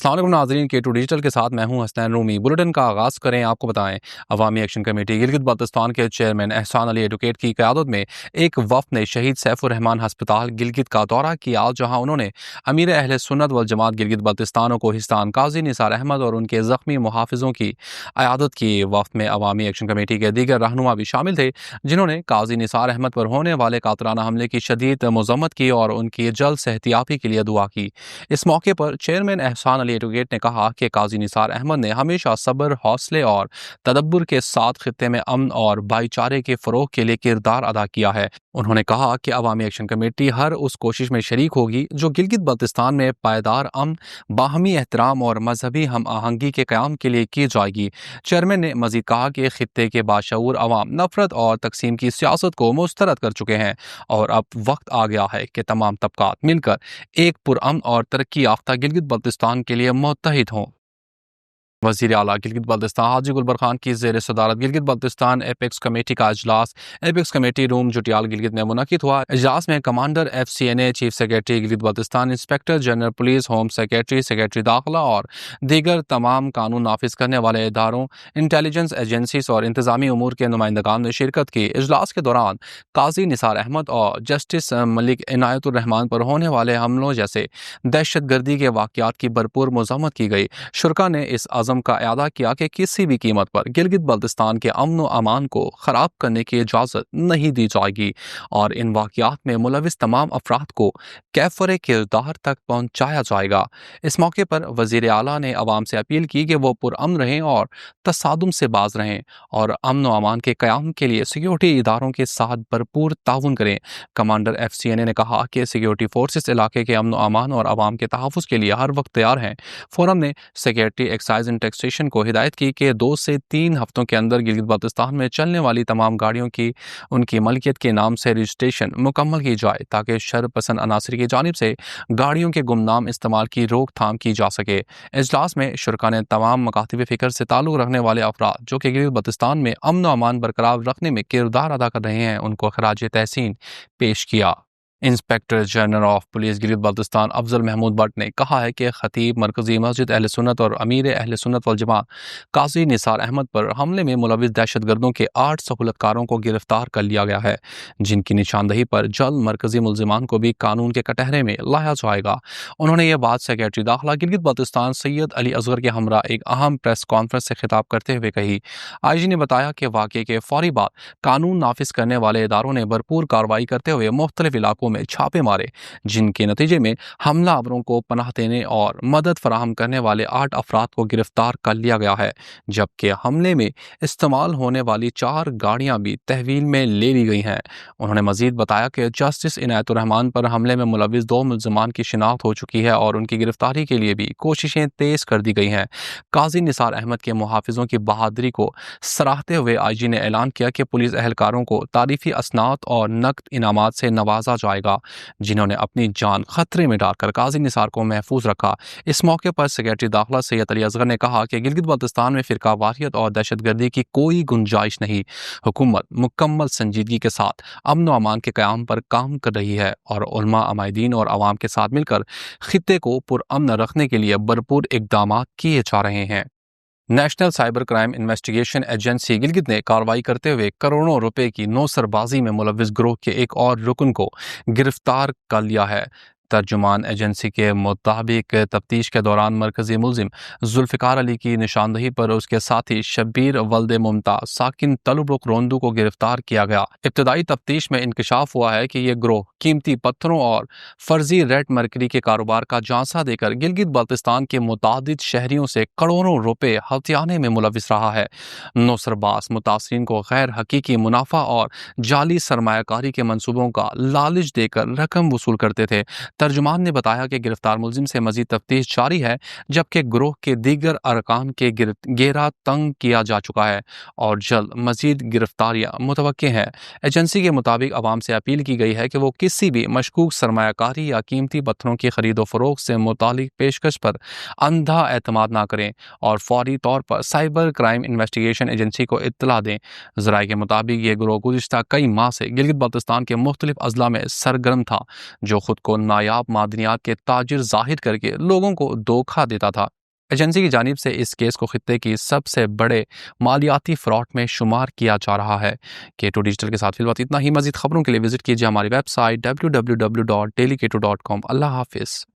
अस्सलाम वालेकुम नाज़रीन, K2 डिजिटल के साथ मैं हूं हसनैन रूमी। बुलेटिन का आगाज़ करें। आपको बताएं, अवामी एक्शन कमेटी गिलगित बल्तिस्तान के चेयरमैन एहसान अली एडवोकेट की क़यादत में एक वफ़द ने शहीद सैफुर रहमान हस्पताल गिलगित का दौरा किया, जहां उन्होंने अमीर अहले सुन्नत वल जमात गिलगित बल्तिस्तान को हिस्सान काजी निसार अहमद और उनके ज़ख्मी मुहाफ़िज़ों की अयादत की। वफ़द में अवामी एक्शन कमेटी के दीगर रहनुमा भी शामिल थे, जिन्होंने काजी निसार अहमद पर होने वाले कातलाना हमले की शदीद मज़म्मत की और उनकी जल्द सेहतियाबी के लिए दुआ की। इस मौके पर चेयरमैन एहसान अली एडवोकेट ने कहा कि काजी निसार अहमद ने हमेशा सब्र, हौसले और तदब्बुर के साथ खित्ते में अमन और भाईचारे के फ़रोग़ के लिए किरदार अदा किया है। उन्होंने कहा कि अवामी एक्शन कमेटी हर उस कोशिश में शरीक होगी जो गिलगित बल्तिस्तान में पायदार अमन, बाहमी एहतराम और मजहबी हम आहंगी के क़याम के लिए की जाएगी। चेयरमैन ने मजीद कहा कि खित्ते के बाशऊर अवाम नफरत और तकसीम की सियासत को मुस्तरद कर चुके हैं और अब वक्त आ गया है कि तमाम तबकात मिलकर एक पुरअमन और तरक्की याफ्ता गिलगित बल्तिस्तान के लिए मुत्तहिद हों। वज़ीर आला गिलगित बल्तिस्तान हाजी गुलबर खान की ज़ेर सदारत गिलगित बल्तिस्तान एपेक्स कमेटी का अजलास एपेक्स कमेटी रूम जुटियाल गिलगित में मुनक़िद हुआ। इजलास में commander FCNA, chief secretary Gilgit Baltistan, inspector general police, home secretary, secretary दाखिला और दीगर तमाम कानून नाफिज करने वाले इदारों, इंटेलिजेंस एजेंसीज और इंतजामी उमूर के नुमाइंदगान ने शिरकत की। इजलास के दौरान काजी निसार अहमद और जस्टिस मलिक इनायतुर रहमान पर होने वाले हमलों जैसे दहशत गर्दी के वाक़यात की भरपूर मज़म्मत की गई। शुरा ने इस का अदा किया कि किसी भी कीमत पर गिलगित बल्तिस्तान के अमन व अमान को खराब करने की इजाज़त नहीं दी जाएगी और इन वाक़यात में मुलविस तमाम अफराद को कैफ़र किरदार तक पहुँचाया जाएगा। इस मौके पर वज़ीर आला ने अवाम से अपील की कि वो पुरअमन रहें और तसादुम से बाज रहें और अमन व अमान के क़याम के लिए सिक्योरिटी इदारों के साथ भरपूर ताउन करें। कमांडर FCNA ने कहा कि सिक्योरिटी फोर्सेस इलाके के अमन व अमान और अवाम के तहफ़्फ़ुज़ के लिए हर वक्त तैयार हैं। फोरम ने सेक्रेटरी एक्साइज एंड टैक्सेशन को हिदायत की कि 2 से 3 हफ्तों के अंदर गिलगित बल्तिस्तान में चलने वाली तमाम गाड़ियों की उनकी मलकियत के नाम से रजिस्ट्रेशन मुकम्मल की जाए ताकि शर पसंद अनासर की जानिब से गाड़ियों के गुमनाम इस्तेमाल की रोकथाम की जा सके। इजलास में शुरा ने तमाम मकातिब फ़िक्र से ताल्लुक़ रखने वाले अफराद जो कि गिलगित बल्तिस्तान में अमन व अमान बरकरार रखने में किरदार अदा कर रहे हैं, उनको खराज तहसीन पेश किया। Inspector general of police Gilgit Baltistan Afzal Mahmood Bhatt ने कहा है कि खतीब मरकजी मस्जिद अहले सुन्नत और अमीर अहले सुन्नत वल जमात काजी निसार अहमद पर हमले में मुलविस दहशतगर्दों के 8 सहूलतकारों को गिरफ्तार कर लिया गया है, जिनकी निशानदही पर जल्द मरकजी मुलजिमान को भी कानून के कटहरे में लाया जाएगा। उन्होंने ये बात सेक्रेटरी दाखिला गिलगित बल्तिस्तान सैयद अली असगर के हमरा एक अहम प्रेस कॉन्फ्रेंस से खिताब करते हुए कही। IG ने बताया कि वाक़े के फौरी बाद कानून नाफिज करने वाले इदारों ने भरपूर कार्रवाई करते हुए मुख्तलिफ इलाकों में छापे मारे, जिनके नतीजे में हमलावरों को पनाह देने और मदद फराहम करने वाले 8 अफराद को गिरफ्तार कर लिया गया है, जबकि हमले में इस्तेमाल होने वाली 4 गाड़ियां भी तहवील में ले ली गई हैं। उन्होंने मजीद बताया कि जस्टिस इनायतुर रहमान पर हमले में मुलविस 2 मुल्ज़िमान की शिनाख्त हो चुकी है और उनकी गिरफ्तारी के लिए भी कोशिशें तेज कर दी गई हैं। काजी निसार अहमद के मुहाफिजों की बहादुरी को सराहते हुए IG ने ऐलान किया कि पुलिस एहलकारों को तारीफी असनात और नकद इनामात से नवाजा जाएगा, जिन्होंने अपनी जान खतरे में डालकर काजी निसार को महफूज रखा। इस मौके पर सेक्रेटरी दाखिला सैयद अली असगर ने कहा कि गिलगित बल्तिस्तान में फिरका वारियत और दहशतगर्दी की कोई गुंजाइश नहीं। हुकूमत मुकम्मल संजीदगी के साथ अमन व अमान के क़याम पर काम कर रही है और उलमा, अमायदीन और अवाम के साथ मिलकर खित्ते को पुरअमन रखने के लिए भरपूर इक़दामात किए जा रहे हैं। National cyber crime investigation agency Gilgit ने कार्रवाई करते हुए करोड़ों रुपए की नौसरबाजी में मुलविस ग्रोह के एक और रुकन को गिरफ्तार कर लिया है। तर्जुमान एजेंसी के मुताबिक तफ्तीश के दौरान मरकजी मुलजिम जुल्फ़िकार अली की निशानदही पर उसके साथी शब्बीर वल्द मुमताज साकिन तलुब्रुक रोंदू को गिरफ्तार किया गया। इब्तदाई तफ्तीश में इंकशाफ हुआ है कि यह ग्रोह कीमती पत्थरों और फर्जी रेड मरकरी के कारोबार का झांसा देकर गिलगित बल्तिस्तान के मुतादिद शहरियों से करोड़ों रुपए हथियाने में मुलविस रहा है। नौसरबाज मुतासरीन को गैर हकीकी मुनाफा और जाली सरमायाकारी के मंसूबों का लालच देकर रकम वसूल करते थे। तर्जुमान ने बताया कि गिरफ्तार मुलजिम से मजीद तफ्तीश जारी है, जबकि ग्रोह के दीगर अरकान के घेरा तंग किया जा चुका है और जल्द मजीद गिरफ्तारियां मुतवक्के हैं। एजेंसी के मुताबिक अवाम से अपील की गई है कि वो किसी भी मशकूक सरमायाकारी या कीमती पत्थरों की खरीदो फरोख्त से मुतालिक पेशकश पर अंधा एतमाद ना करें और फौरी तौर पर साइबर क्राइम इन्वेस्टिगेशन एजेंसी को इत्तला दें। ज़राए के मुताबिक ये ग्रोह गुज़िश्ता कई माह से गिलगित बल्तिस्तान के मुख्तलिफ अजला में सरगर्म था, जो खुद को नायाब نایاب معدنیات کے تاجر ظاہر کر کے لوگوں کو دھوکہ دیتا تھا۔ ایجنسی کی جانب سے اس کیس کو خطے کی سب سے بڑے مالیاتی فراڈ میں شمار کیا جا رہا ہے۔ K2 ڈیجیٹل کے ساتھ فی الوقت اتنا ہی۔ مزید خبروں کے لیے وزٹ کیجیے ہماری ویب سائٹ www.dailyk2.com۔ اللہ حافظ۔